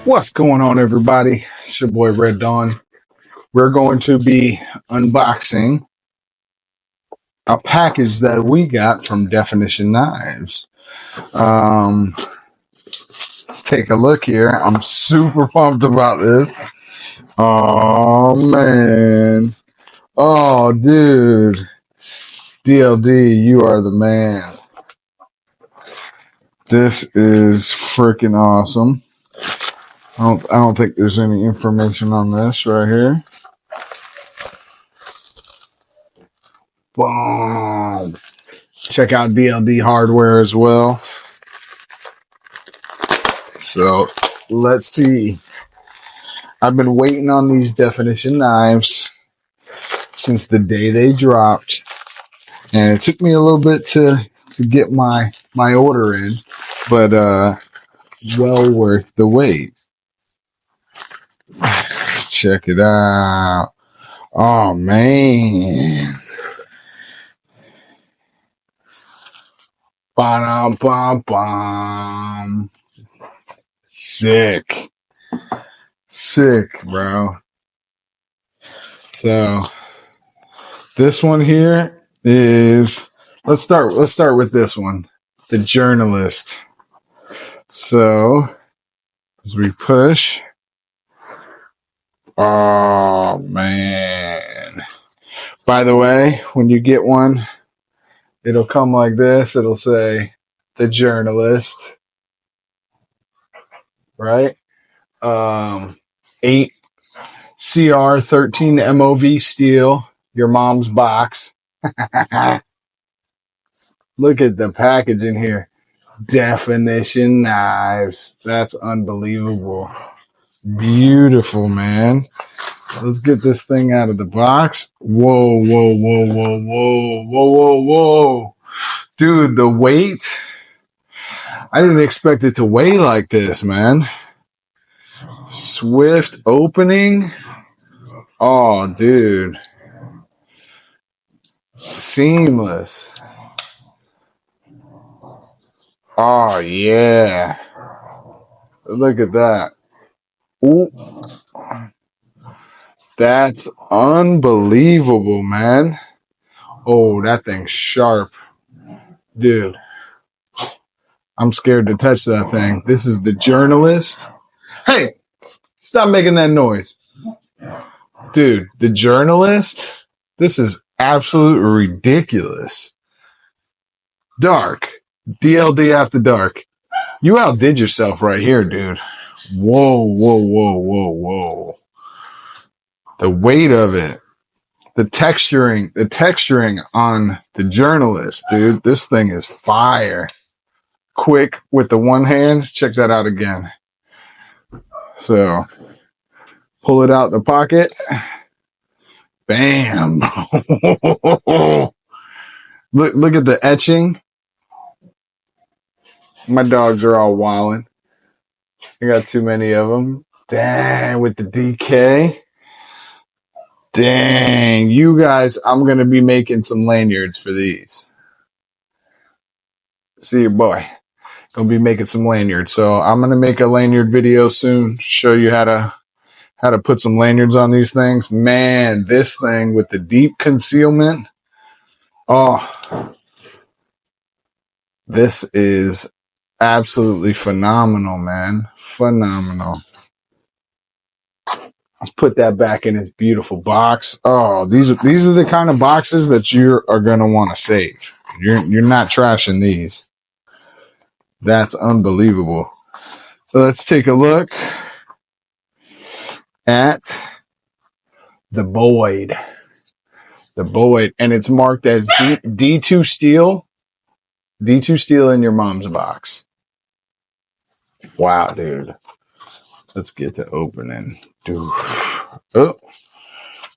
What's going on, everybody? It's your boy Red Dawn. We're going to be unboxing a package that we got from Definition Knives. Um, let's take a look here. I'm super pumped about this. Oh, man. Oh, dude. DLD, you are the man. This is freaking awesome. I don't think there's any information on this right here. Boom. Check out DLD hardware as well. So let's see. I've been waiting on these Definition knives since the day they dropped, and it took me a little bit to get my order in, but well worth the wait. Check it out. Oh man. Bum, bum, bum. Sick, bro. So this one here is let's start with this one, the Journalist. So as we push, oh man. By the way, when you get one, it'll come like this. It'll say the Journalist, right? 8 CR 13 MOV steel, your mom's box. Look at the packaging here. Definition Knives. That's unbelievable. Beautiful, man. Let's get this thing out of the box. Whoa, whoa, whoa, whoa, whoa, whoa, whoa, whoa. Dude, the weight. I didn't expect it to weigh like this, man. Swift opening. Oh, dude. Seamless. Oh, yeah. Look at that. Ooh. That's unbelievable, man. Oh, that thing's sharp. Dude, I'm scared to touch that thing. This is the Journalist. Hey, stop making that noise. Dude, the Journalist? This is absolutely ridiculous. Dark. DLD After Dark. You outdid yourself right here, dude. Whoa, whoa, whoa, whoa, whoa. The weight of it. The texturing on the Journalist, dude. This thing is fire. Quick with the one hand. Check that out again. So, pull it out the pocket. Bam. Look at the etching. My dogs are all wilding. I got too many of them. Dang, with the DK. Dang, you guys, I'm going to be making some lanyards for these. See your boy. Gonna be making some lanyards. So I'm going to make a lanyard video soon. Show you how to put some lanyards on these things. Man, this thing with the deep concealment. Oh, this is absolutely phenomenal, man. Phenomenal. Let's put that back in its beautiful box. Oh, these are the kind of boxes that you are going to want to save. You're not trashing these. That's unbelievable. So let's take a look at the Boyd. The Boyd, and it's marked as D2 steel. D2 steel in your mom's box. Wow, dude. Let's get to opening. Dude. Oh,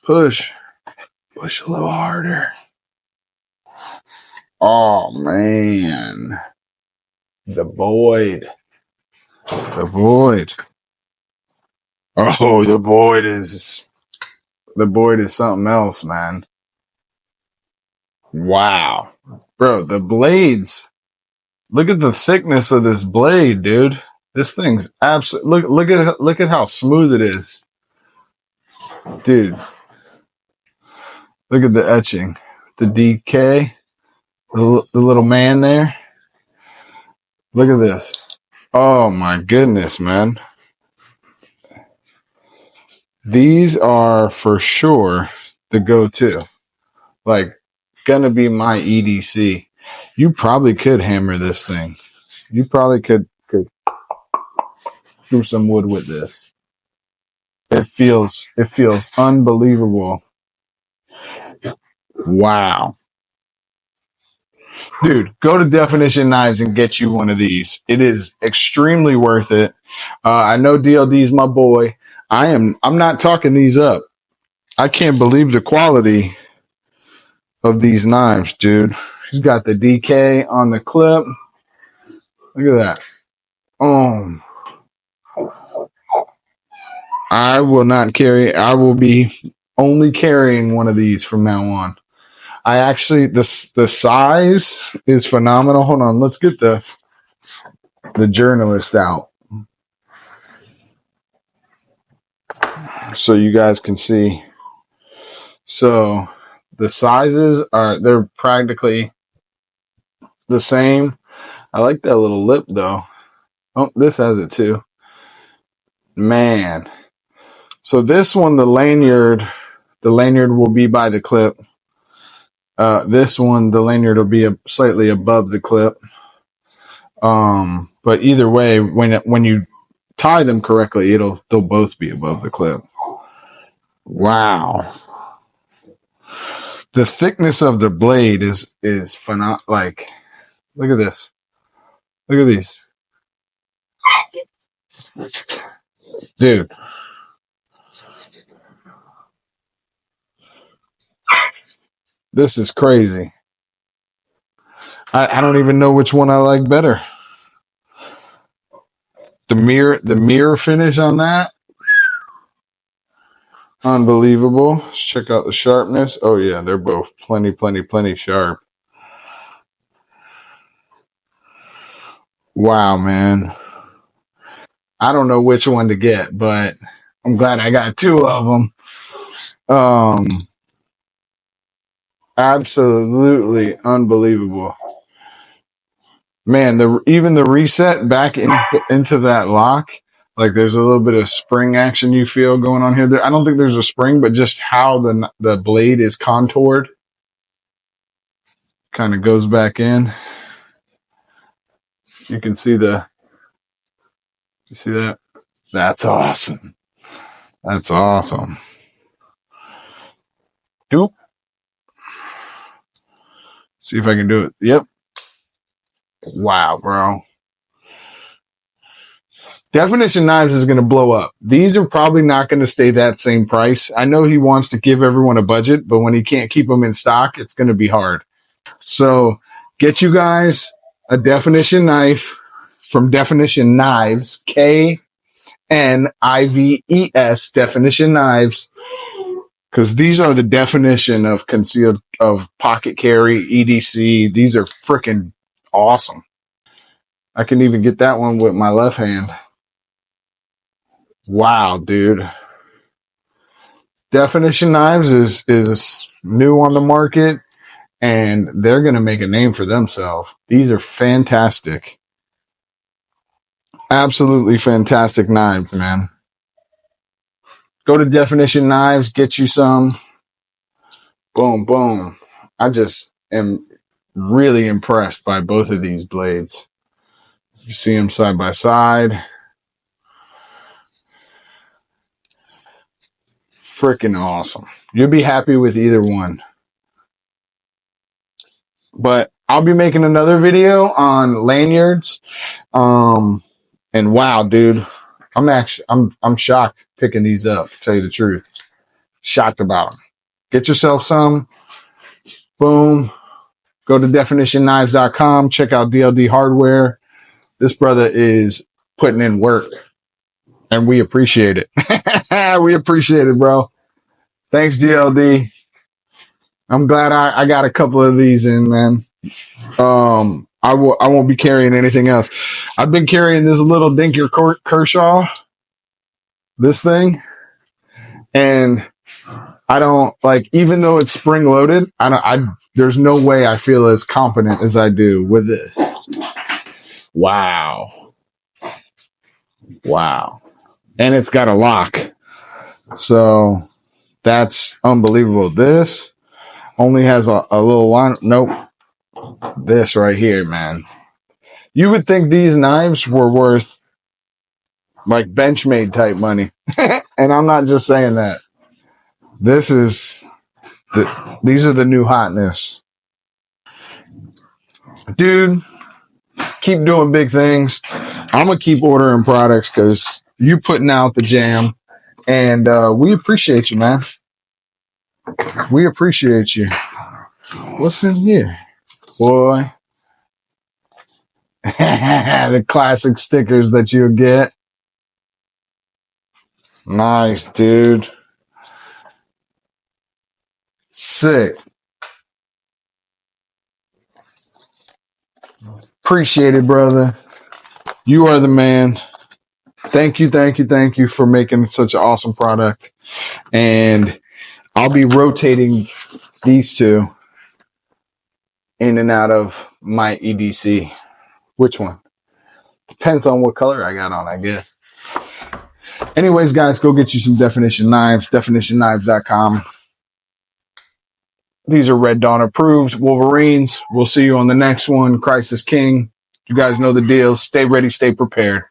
push a little harder. Oh man, the Boyd. Oh, the Boyd is something else, man. Wow, bro, the blades. Look at the thickness of this blade, dude. This thing's absolutely look at how smooth it is, dude. Look at the etching, the DK, the little man there. Look at this. Oh my goodness, man. These are for sure the go-to. Like, gonna be my EDC. You probably could hammer this thing. You probably could do some wood with this. It feels unbelievable. Wow. Dude, go to Definition Knives and get you one of these. It is extremely worth it. I know DLD's my boy. I'm not talking these up. I can't believe the quality of these knives, dude. He's got the DK on the clip. Look at that. I will be only carrying one of these from now on. I actually, the size is phenomenal. Hold on, let's get the journalist out so you guys can see. So the sizes they're practically the same. I like that little lip though. Oh, this has it too. Man. So this one, the lanyard will be by the clip. This one, the lanyard will be slightly above the clip. But either way, when you tie them correctly, they'll both be above the clip. Wow. The thickness of the blade is phenomenal. Like, look at this. Look at these. Dude. This is crazy. I don't even know which one I like better. The mirror finish on that. Unbelievable. Let's check out the sharpness. Oh yeah, they're both plenty sharp. Wow, man. I don't know which one to get, but I'm glad I got two of them. Absolutely unbelievable. Man, even the reset back into that lock, like there's a little bit of spring action you feel going on here. I don't think there's a spring, but just how the blade is contoured kind of goes back in. You can see you see that? That's awesome. That's awesome. Doop. See if I can do it. Yep. Wow, bro. Definition Knives is going to blow up. These are probably not going to stay that same price. I know he wants to give everyone a budget, but when he can't keep them in stock, it's going to be hard. So get you guys a Definition knife from Definition Knives, KNIVES, Definition Knives, because these are the definition of concealed, of pocket carry, EDC. These are freaking awesome. I can even get that one with my left hand. Wow, dude. Definition Knives is new on the market, and they're going to make a name for themselves. These are fantastic. Absolutely fantastic knives, man. Go to Definition Knives, get you some. Boom, boom. I just am really impressed by both of these blades. You see them side by side. Freaking awesome. You'll be happy with either one. But I'll be making another video on lanyards. And wow, dude, I'm shocked picking these up, to tell you the truth. Shocked about them. Get yourself some. Boom. Go to definitionknives.com. Check out DLD Hardware. This brother is putting in work, and we appreciate it. We appreciate it, bro. Thanks, DLD. I'm glad I got a couple of these in, man. I won't be carrying anything else. I've been carrying this little Dinker Kershaw, this thing, and I don't like, even though it's spring loaded, there's no way I feel as competent as I do with this. Wow. And it's got a lock. So that's unbelievable. This only has a little line. Nope. This right here, man. You would think these knives were worth like Benchmade type money. And I'm not just saying that. These are the new hotness. Dude, keep doing big things. I'm going to keep ordering products because you putting out the jam. And we appreciate you, man. We appreciate you. What's in here? Boy. The classic stickers that you'll get. Nice, dude. Sick. Appreciate it, brother. You are the man. Thank you for making such an awesome product. And I'll be rotating these two in and out of my EDC. Which one? Depends on what color I got on, I guess. Anyways, guys, go get you some Definition Knives, definitionknives.com. These are Red Dawn approved Wolverines. We'll see you on the next one. Christ is King. You guys know the deal. Stay ready, stay prepared.